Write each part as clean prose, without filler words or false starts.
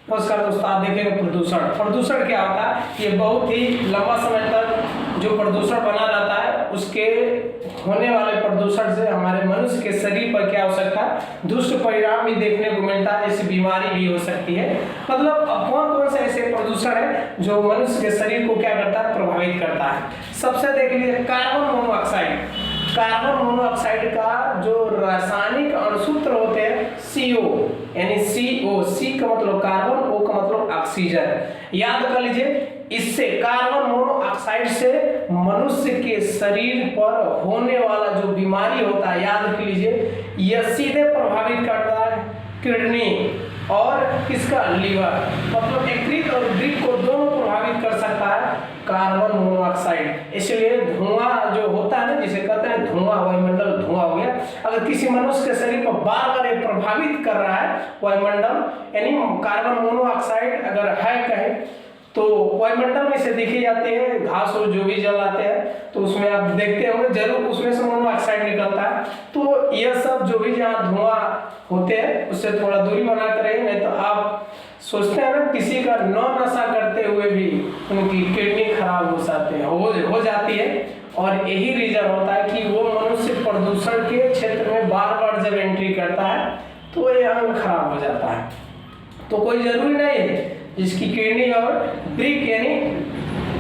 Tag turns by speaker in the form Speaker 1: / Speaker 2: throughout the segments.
Speaker 1: नमस्कार दोस्तों, आप देखेंगे प्रदूषण। प्रदूषण क्या होता है? ये बहुत ही लंबा समय तक जो प्रदूषण बना रहता है, उसके होने वाले प्रदूषण से हमारे मनुष्य के शरीर पर क्या हो सकता है, दुष्ट परिणाम भी देखने को मिलता है, जैसे बीमारी भी हो सकती है। मतलब कौन कौन से ऐसे प्रदूषण है जो मनुष्य के शरीर को क्या करता है, प्रभावित करता है। सबसे देख लीजिए कार्बन मोनोऑक्साइड। कार्बन मोनोऑक्साइड का जो रासायनिक अणुसूत्र होते हैं CO, यानी CO, C का मतलब कार्बन, O का मतलब ऑक्सीजन। याद कर लीजिए, इससे कार्बन मोनोऑक्साइड से मनुष्य के शरीर पर होने वाला जो बीमारी होता है, याद रख लीजिए, यह सीधे प्रभावित करता है किडनी और किसका, लीवर। मतलब यकृत और वृक्क को दोनों प्रभावित कर सकता है कार्बन मोनोऑक्साइड। इसलिए धुआं जो होता है ना, जिसे कहते हैं धुआं, वायुमंडल धुआं हो गया, अगर किसी मनुष्य के शरीर पर बार बार प्रभावित कर रहा है वायुमंडल, यानी कार्बन मोनोऑक्साइड अगर है कहीं, तो वायुमंडल में से देखी जाती है, घास और जो भी जलाते हैं तो उसमें आप देखते होंगे जरूर उसमें से मोनोऑक्साइड निकलता है। तो यह सब जो भी जहाँ धुआं होते हैं उससे थोड़ा दूरी बना कर रहिए, नहीं तो आप सोचते हैं ना, किसी का नशा करते हुए भी उनकी किडनी खराब हो जाती है। और यही रीजन होता है कि वो मनुष्य प्रदूषण के क्षेत्र में बार बार जब एंट्री करता है तो ये अंग खराब हो जाता है। तो कोई जरूरी नहीं है जिसकी किडनी और वृक्क, यानी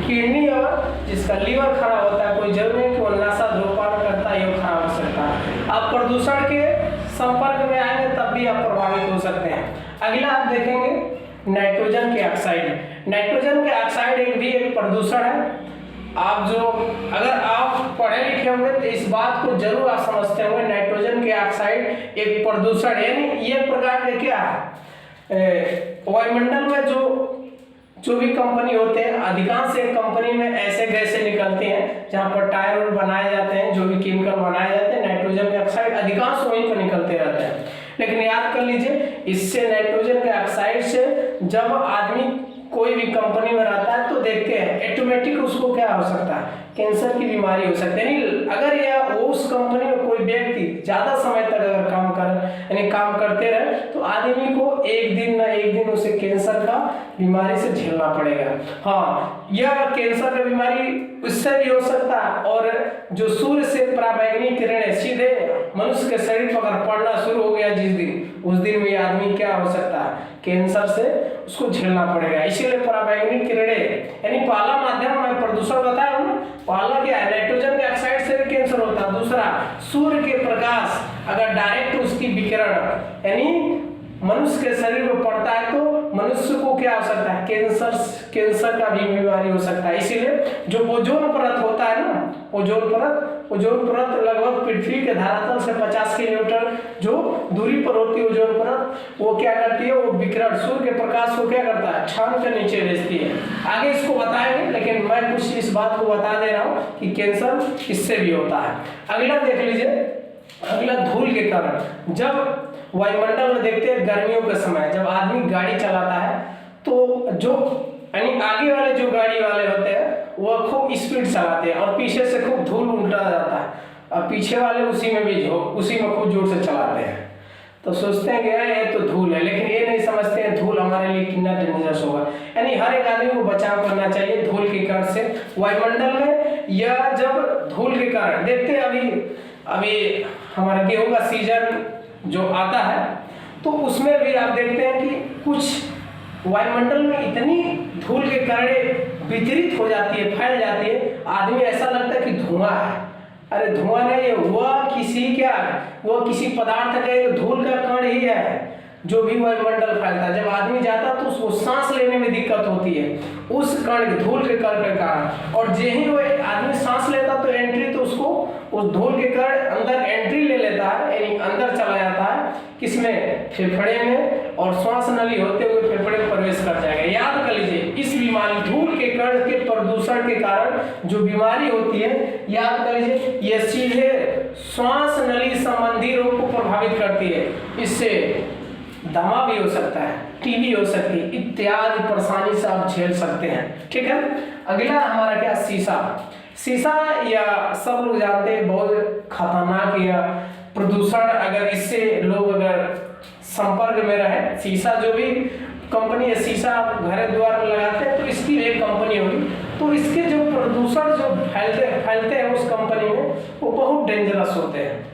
Speaker 1: किडनी और जिसका लीवर खराब होता है, कोई जरूरी नहीं कि वो नशा धूम्रपान करता है, ये खराब हो सकता है। आप प्रदूषण के संपर्क में आएंगे तब भी आप प्रभावित हो सकते हैं। अगला आप देखेंगे नाइट्रोजन के ऑक्साइड। नाइट्रोजन के ऑक्साइड एक प्रदूषण है। आप जो अगर आप पढ़े लिखे होंगे तो इस बात को जरूर आप समझते होंगे, नाइट्रोजन के ऑक्साइड एक प्रदूषण, यानी ये प्रकार के क्या है, वायुमंडल में जो भी कंपनी होते हैं, अधिकांश एक कंपनी में ऐसे गैसें निकलती हैं जहां पर टायर बनाए जाते हैं, जो भी केमिकल बनाए जाते हैं, नाइट्रोजन के ऑक्साइड अधिकांश वहीं पर निकलते रहते हैं। लेकिन याद कर लीजिए, इससे नाइट्रोजन के ऑक्साइड से जब आदमी कोई भी कंपनी में रहता है तो देखते हैं ऑटोमेटिक उसको क्या हो सकता है, कैंसर की बीमारी हो सकती है। अगर यह उस कंपनी में कोई व्यक्ति ज्यादा समय तक अगर काम करते रहे तो आदमी को एक दिन ना एक दिन उसे कैंसर का बीमारी से झेलना पड़ेगा। हाँ, यह कैंसर की बीमारी उससे भी हो सकता है, और जो सूर्य से पराबैंगनी किरणें सीधे मनुष्य के शरीर पर अगर पड़ना शुरू हो गया जिस दिन, उस दिन भी आदमी क्या हो सकता है, कैंसर से उसको झेलना पड़ेगा। इसीलिए पराबैंगनी किरणें, यानी पहला माध्यम मैं प्रदूषण बताया हूँ, पहला क्या है, नाइट्रोजन के ऑक्साइड से भी कैंसर होता है। दूसरा, सूर्य के प्रकाश अगर डायरेक्ट उसकी विकिरण यानी मनुष्य के शरीर में पड़ता है तो मनुष्य को क्या हो सकता है, कैंसर का भी बीमारी हो सकता है। इसीलिए जो ओजोन परत होता है ना, ओजोन परत लगभग पृथ्वी के धरातल से 50 किलोमीटर जो दूरी पर होती है ओजोन परत, वो क्या करती है, वो विकिरण सूर्य के प्रकाश को क्या करता है, छान कर नीचे भेजती है। आगे इसको बताएंगे, लेकिन मैं कुछ इस बात को बता दे रहा हूँ कि कैंसर इससे भी होता है। अगला देख लीजिए, अगला धूल के कारण। जब वायुमंडल में देखते हैं गर्मियों के समय जब आदमी गाड़ी चलाता है तो जो यानी आगे वाले जो गाड़ी वाले होते हैं वह खूब स्पीड चलाते हैं और पीछे से खूब धूल उल्टा जाता है, और पीछे वाले उसी में खूब जोर से चलाते हैं। तो सोचते हैं कि ये तो धूल है, लेकिन ये नहीं समझते हैं धूल हमारे लिए कितना डेंजरस होगा। यानी हर एक आदमी को बचाव करना चाहिए धूल के कारण से। वायुमंडल में यह जब धूल के कारण देखते हैं, अभी हमारा गेहूं का सीजन जो आता है तो उसमें भी आप देखते हैं कि कुछ वायुमंडल में इतनी धूल के कारण वितरित हो जाती है, फैल जाती है, आदमी ऐसा लगता है कि धुआं है। अरे धुआं नहीं है, वह किसी पदार्थ का धूल का कण ही है जो भी वायुमंडल फैलता है। जब आदमी जाता है तो उसको सांस लेने में दिक्कत होती है उस कण धूल के कण के कारण, और यही वो आदमी सांस लेता तो एंट्री तो उसको उस धूल के कण अंदर एंट्री ले लेता है, यानी अंदर चला जाता है, किसमें, फेफड़े में, और श्वास नली होते हुए फेफड़े में प्रवेश कर जाएगा। याद कर लीजिए, इस बीमारी धूल के कण के प्रदूषण के कारण जो बीमारी होती है, याद कर लीजिए, यह सीधे श्वास नली संबंधी रोग को प्रभावित करती है। इससे दमा भी हो सकता है, टीबी हो सकती है, इत्यादि परेशानी से आप झेल सकते हैं। ठीक है, अगला हमारा क्या, शीशा या सब लोग जानते हैं बहुत खतरनाक या प्रदूषण, अगर इससे लोग अगर संपर्क में रहे, शीशा जो भी कंपनी है, शीशा आप घर द्वार में लगाते हैं तो इसकी एक कंपनी होगी। तो इसके जो प्रदूषण जो फैलते हैं उस कंपनी में, वो बहुत डेंजरस होते हैं।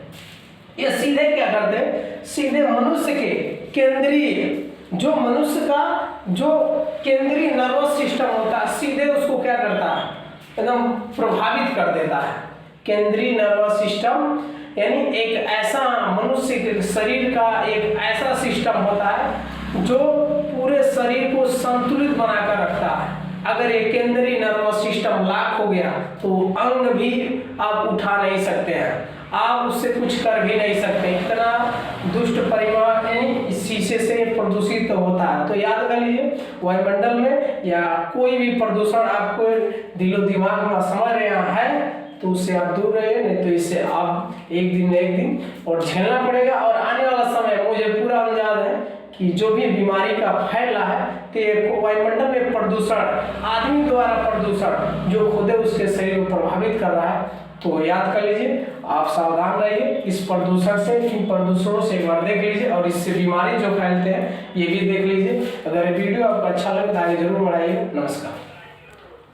Speaker 1: ये सीधे क्या करते हैं, सीधे मनुष्य के केंद्रीय, जो मनुष्य का जो केंद्रीय नर्वस सिस्टम होता है, सीधे उसको क्या करता है, एकदम प्रभावित कर देता है। केंद्रीय नर्वस सिस्टम यानी एक ऐसा मनुष्य के शरीर का एक ऐसा सिस्टम होता है जो पूरे शरीर को संतुलित बनाकर रखता है। अगर ये केंद्रीय नर्वस सिस्टम लॉक हो गया तो अंग भी आप उठा नहीं सकते हैं, आप उससे कुछ कर भी नहीं सकते। इतना दुष्ट परिमाण इस शीशे से प्रदूषित होता है। तो याद कर लीजिए, वायुमंडल में या कोई भी प्रदूषण आपको दिलो दिमाग में समझ रहे है तो उससे आप दूर रहिए, नहीं तो इससे आप एक दिन और झेलना पड़ेगा। और आने वाला समय मुझे पूरा अंदाज है कि जो भी बीमारी का फैल रहा है तो वायुमंडल में प्रदूषण, आदमी द्वारा प्रदूषण जो खुद उसके शरीर को प्रभावित कर रहा है। तो याद कर लीजिए, आप सावधान रहिए इस प्रदूषण से, इन प्रदूषणों से एक बार देख लीजिए, और इससे बीमारी जो फैलते हैं ये भी देख लीजिए। अगर वीडियो आपको अच्छा लगे तो आगे जरूर बढ़ाइए। नमस्कार।